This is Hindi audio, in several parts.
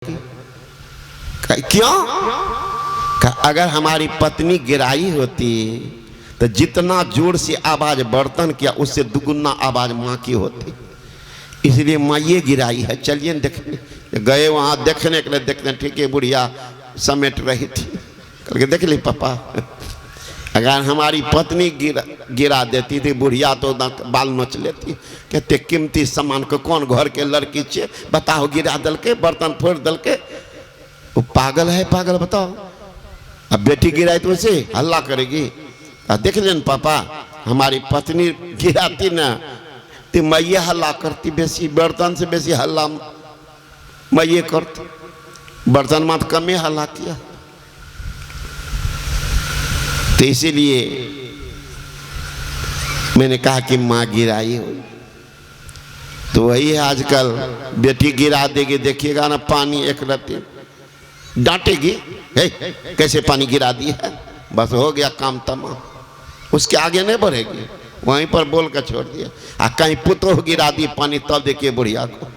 क्यों? अगर हमारी पत्नी गिराई होती तो जितना जोर से आवाज बर्तन किया उससे दुगुना आवाज माँ की होती, इसलिए माँ ये गिराई है। चलिए देखने गए, वहाँ देखने के लिए देखने, ठीक है बुढ़िया समेट रही थी, करके देख ली पापा। अगर हमारी पत्नी गिरा देती थी बुढ़िया तो बाल नोच लेती। कहते कीमती सामान को कौन घर के लड़की छे बताओ गिरा दल के, बर्तन फोड़ दल के, वो पागल है पागल बताओ। अब बेटी गिराई तो उसे हल्ला करेगी। देख लेन पापा हमारी पत्नी गिराती ना तो मैं ये हल्ला करती, बेसी बर्तन से बेसी हल्ला मैं ये करती, बर्तन मत कम ही हल्ला किया। तो इसीलिए मैंने कहा कि माँ गिराई हो तो वही है आजकल, बेटी गिरा देगी देखिएगा ना, पानी एक रत्ती डांटेगी, कैसे पानी गिरा दी है, बस हो गया काम तमाम, उसके आगे नहीं बढ़ेगी, वहीं पर बोल कर छोड़ दिया। कहीं पुतोह गिरा दी पानी तब देखिए बुढ़िया को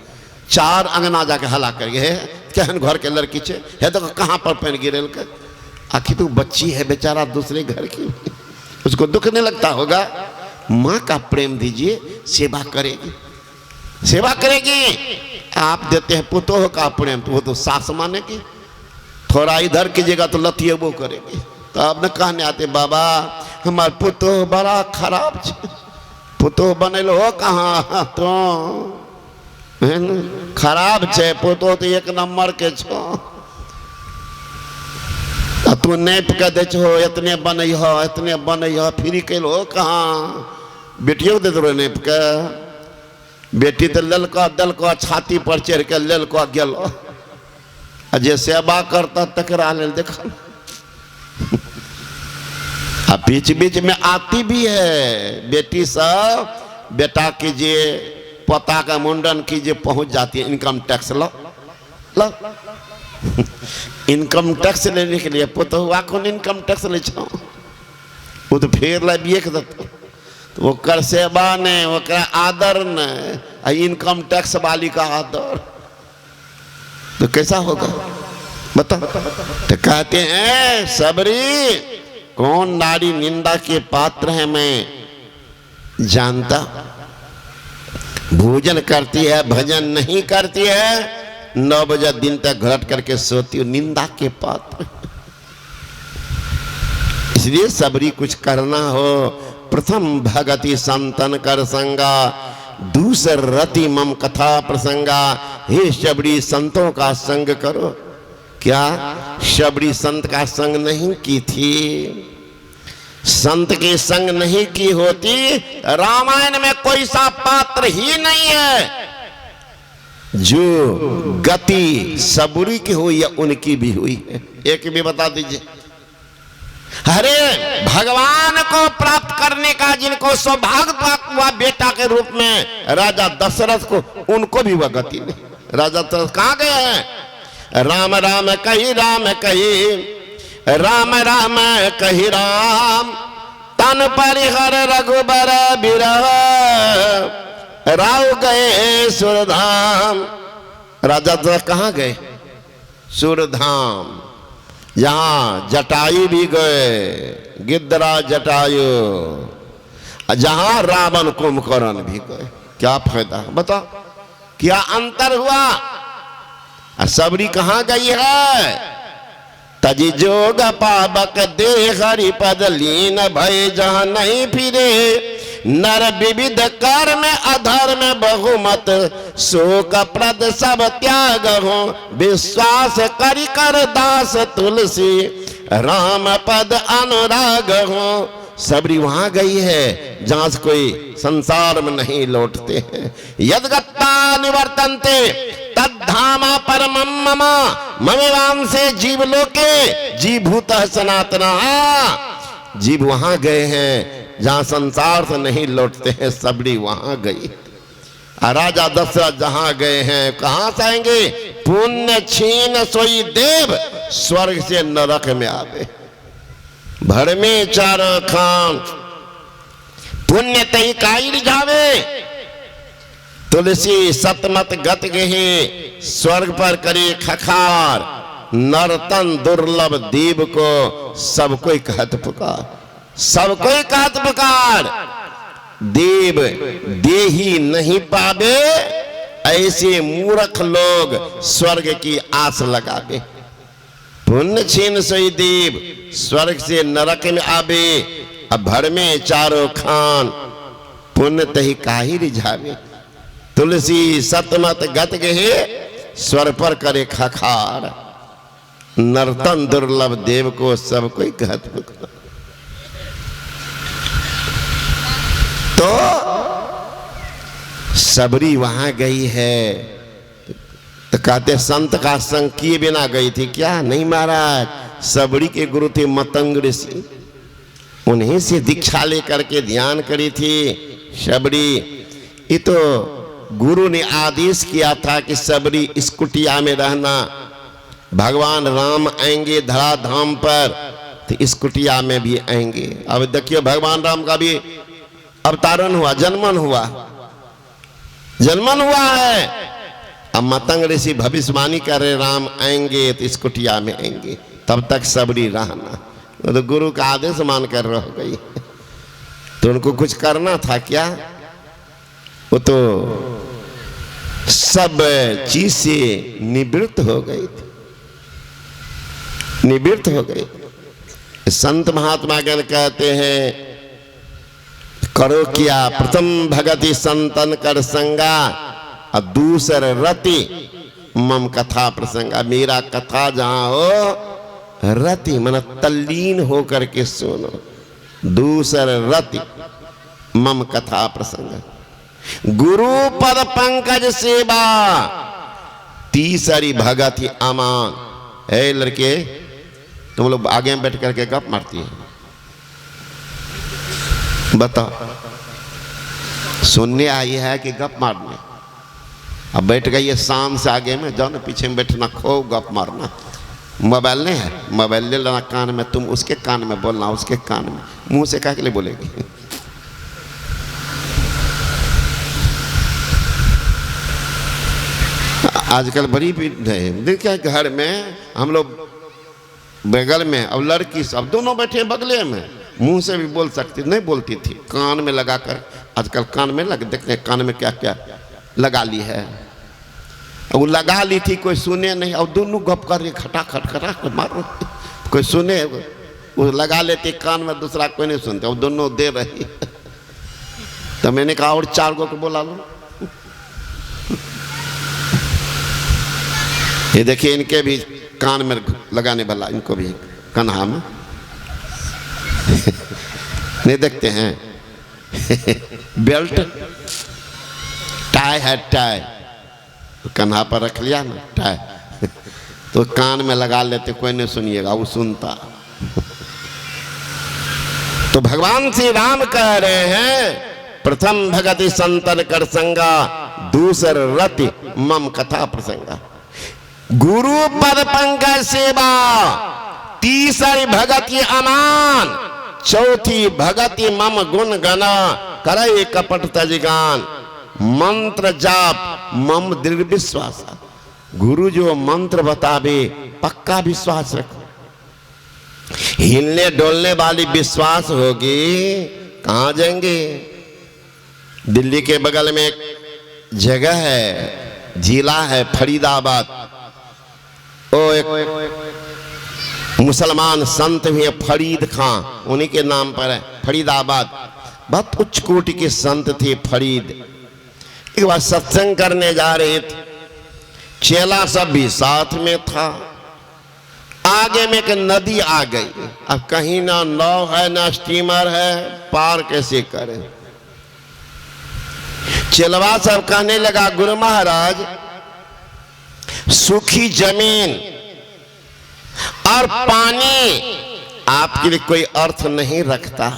चार अंगना जाके हला करिए, कहन घर के लड़की छे है तो कहाँ पर पैन गिरेल कर, आखिर तो बच्ची है बेचारा दूसरे घर की, उसको दुख नहीं लगता होगा। माँ का प्रेम दीजिए, सेवा करेगी, सेवा करेगी। आप देते हैं पुतोह का प्रेम तो वो तो सास मानेगी, थोड़ा इधर कीजिएगा तो लतिए वो करेगी। तो अब न कहने आते बाबा हमार पुतोह बड़ा खराब छे, पुतोह बनल हो कहाँ तो खराब छे, पुतोह तो एक नंबर के छो, तू नेप के दे छो, इतने बन फ्री कैल हो कहाँ, बेटियों दे दो नेप के, बेटी तो ललका दलका छाती पर चढ़ के ललका गेलो, जे सेवा करता तकरा ले देखा। अब बीच बीच में आती भी है बेटी सब, बेटा कीजिए पोता का मुंडन कीजिए, पहुंच जाती है इनकम टैक्स लो लो इनकम टैक्स लेने के लिए पुतहुआ कौन इनकम टैक्स ले छो, वो तो फिर ला बिये तो वो कर सेवा ने वो कर आदर ने, इनकम टैक्स वाली का आदर तो कैसा होगा बता। तो कहते हैं सबरी कौन नारी निंदा के पात्र है मैं जानता, भोजन करती है भजन नहीं करती है, 9 बजे दिन तक घट करके सोती हूँ, निंदा के पात्र। इसलिए सबरी कुछ करना हो, प्रथम भगति संतन कर संगा, दूसर रति मम कथा प्रसंगा। हे शबरी संतों का संग करो। क्या शबरी संत का संग नहीं की थी? संत के संग नहीं की होती रामायण में कोई सा पात्र ही नहीं है जो गति सबरी की हुई या उनकी भी हुई है। एक भी बता दीजिए। अरे भगवान को प्राप्त करने का जिनको सौभाग्य प्राप्त हुआ बेटा के रूप में राजा दशरथ को, उनको भी वह गति नहीं। राजा दशरथ कहाँ गए हैं? राम राम कही राम कही, राम राम कही राम, तन परिहर रघुबर बिरह, राव गए सुरधाम। राजा दशरथ कहाँ गए? सुरधाम। यहाँ जटायु भी गए, गिद्धरा जटायु, जहां रावण कुंभकर्ण भी गए। क्या फायदा बताओ, क्या अंतर हुआ? सबरी कहाँ गई है? तजी जोग पावक दे हरिपद लीन भय जहां नहीं फिरे, नर विविध कर्म अधर्म बहुमत, शोक प्रद सब त्याग हो, विश्वास करि कर दास तुलसी, राम पद अनुराग हो। सबरी वहां गई है जहां से कोई संसार में नहीं लौटते हैं। यद्गत्ता निवर्तन्ते तद्धामा परमं मम, ममेवां से जीव लोके जीवभूतः सनातना। जीव वहां गए हैं जहां संसार से नहीं लौटते हैं, सबरी वहां गई। राजा दशरथ जहां गए हैं कहां से आएंगे? पुण्य छीन सोई देव, स्वर्ग से नरक में आवे। भर में चारों खान पुण्य तई काई जावे, तुलसी सतमत गत गहे, स्वर्ग पर करे खखार, नर्तन दुर्लभ देव को सब कोई कहत पुकार, सब कोई कहत पुकार। देव दे ही नहीं पावे, ऐसे मूर्ख लोग स्वर्ग की आस लगावे। पुण्य छीन सोई देव, स्वर्ग से नरक में आवे। अब भर में चारों खान, पुण्य तही काही रिझावे। तुलसी सतमत गत गहे, स्वर पर करे खखार, नर्तन दुर्लभ देव को सब कोई कहत पुकार। तो सबरी वहां गई है तो कहते संत का संग किए बिना गई थी क्या? नहीं महाराज, सबरी के गुरु थे मतंग ऋषि, उन्हीं से दीक्षा लेकर के ध्यान करी थी सबरी। ये तो गुरु ने आदेश किया था कि सबरी इस कुटिया में रहना, भगवान राम आएंगे धराधाम पर तो इस कुटिया में भी आएंगे। अब देखिए भगवान राम का भी अवतारण हुआ, जन्मन हुआ, जन्मन हुआ है। अब मतंग ऋषि भविष्यवाणी कर रहे राम आएंगे तो इस कुटिया में आएंगे, तब तक सबरी रहना। तो गुरु का आदेश मानकर रह गई, तो उनको कुछ करना था क्या? वो तो सब चीज से निवृत्त हो गई थी, निवृत्त हो गई। संत महात्मा गण कहते हैं करो क्या प्रथम भगति संतन कर संगा, और दूसर रति मम कथा प्रसंगा। मेरा कथा जहां हो रति मन तल्लीन होकर के सुनो, दूसर रति मम कथा प्रसंग। गुरु पद पंकज सेवा, तीसरी भगति अमान। है लड़के, तुम लोग आगे में बैठ करके गप मारती है, बताओ सुनने आई है कि गप मारने? अब बैठ गई है शाम से आगे में, जाओ ना पीछे में बैठना, खूब गप मारना। मोबाइल नहीं है, मोबाइल ले लेना कान में, तुम उसके कान में बोलना, उसके कान में, मुंह से क्या के लिए बोलेगी? आजकल बड़ी भीड़ है, देखिए घर में हम लोग बगल में, अब लड़की सब दोनों बैठे बगले में, मुंह से भी बोल सकती, नहीं बोलती थी, कान में लगाकर। आजकल कान में लग, देखते हैं कान में क्या क्या लगा ली है। वो लगा ली थी, कोई सुने नहीं, और दोनों गप कर रही खटाखट खटाखट मारो, कोई सुने? वो लगा लेते कान में, दूसरा कोई नहीं सुनते, वो दोनों दे रही। तो मैंने कहा और 4 को बोला लो। ये देखिए इनके भी कान में लगाने वाला, इनको भी कन्हा में नहीं देखते हैं बेल्ट, टाई है, टाई कन्हा पर रख लिया ना टाई, तो कान में लगा लेते, कोई नहीं सुनिएगा, वो सुनता। तो भगवान श्री राम कह रहे हैं प्रथम भगति संतन कर संगा, दूसर रति मम कथा प्रसंगा। गुरु पद पंकज सेवा, तीसरी भगति अमान, चौथी भगति मम गुण गना, करे कपट तजगान, मंत्र जाप मम दृढ़ विश्वास। गुरु जो मंत्र बतावे पक्का विश्वास रखो। हिलने डोलने वाली विश्वास होगी कहां जाएंगे? दिल्ली के बगल में एक जगह है, जिला है फरीदाबाद। ओ एक मुसलमान संत हुए फरीद खां, उन्हीं के नाम पर है फरीदाबाद। बहुत उच्च कोटि के संत थे फरीद। एक बार सत्संग करने जा रहे थे, चेला सब भी साथ में था। आगे में एक नदी आ गई, अब कहीं ना नाव है ना स्टीमर है, पार कैसे करें? चेलवा सब कहने लगा गुरु महाराज, सूखी जमीन और पानी आपके लिए कोई अर्थ नहीं रखता।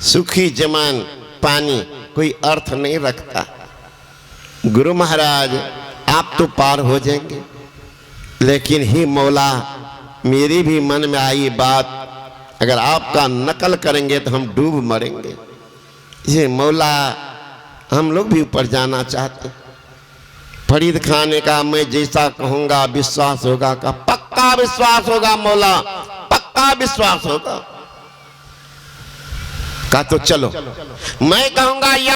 सूखी जमीन पानी कोई अर्थ नहीं रखता। गुरु महाराज आप तो पार हो जाएंगे, लेकिन ही मौला मेरी भी मन में आई बात, अगर आपका नकल करेंगे तो हम डूब मरेंगे। ये मौला हम लोग भी ऊपर जाना चाहते, फरीद खान ने कहा मैं जैसा कहूंगा विश्वास होगा। का पक्का विश्वास होगा मौला, पक्का विश्वास होगा। कहा तो चलो मैं कहूंगा या